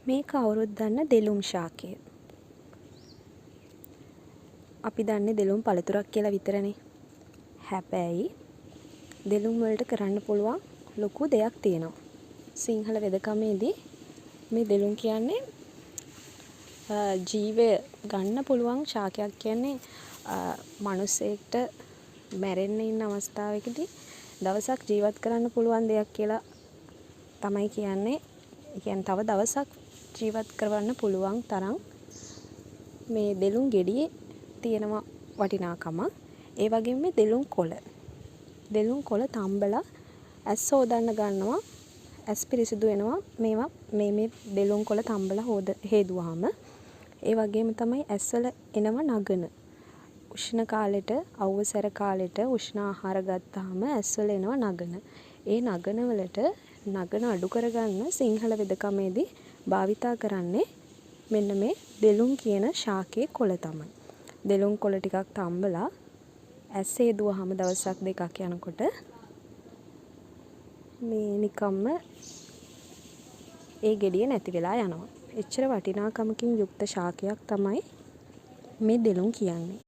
මේ කවුරුත් දන්න දෙලුම් ශාකය. අපි දන්නේ දෙලුම් පළතුරක් කියලා විතරනේ. හැබැයි දෙලුම් වලට කරන්න පුළුවන් ලොකු දෙයක් තියෙනවා. සිංහල වෙදකමේදී මේ දෙලුම් කියන්නේ ජීවය ගන්න පුළුවන් ශාකයක්. කියන්නේ මිනිසෙක්ට මැරෙන්න ඉන්න අවස්ථාවකදී දවසක් ජීවත් කරන්න පුළුවන් දෙයක් කියලා තමයි කියන්නේ. කියන්නේ තව දවසක් ජීවත් කරවන්න පුළුවන් තරම් මේ දෙලුම් ගෙඩියේ තියෙනවා වටිනාකම. ඒ වගේම මේ දෙලුම් දෙලුම් කොළ තම්බලා ඇස් හොදන්න ගන්නවා. ඇස් පිරිසිදු වෙනවා මේවා මේ දෙලුම් කොළ තම්බලා හේදුවාම. ඒ වගේම තමයි ඇස්වල එනව නගන. උෂ්ණ කාලෙට අවුවසර කාලෙට උෂ්ණ ආහාර ගත්තාම ඇස්වල එනවා නගන. ඒ නගන වලට නගන අඩු කරගන්න සිංහල වෙදකමේදී භාවිතා කරන්නේ මෙන්න මේ දෙලුම් කියන ශාකයේ කොළ තමයි. දෙලුම් කොළ ටිකක් තම්බලා ඇස් හේදුවාම දවසක් දෙකක් යනකොට මේ නිකම්ම ඒ ගෙඩිය නැති වෙලා යනවා. එච්චර වටිනාකමකින් යුක්ත ශාකයක් තමයි මේ දෙලුම් කියන්නේ.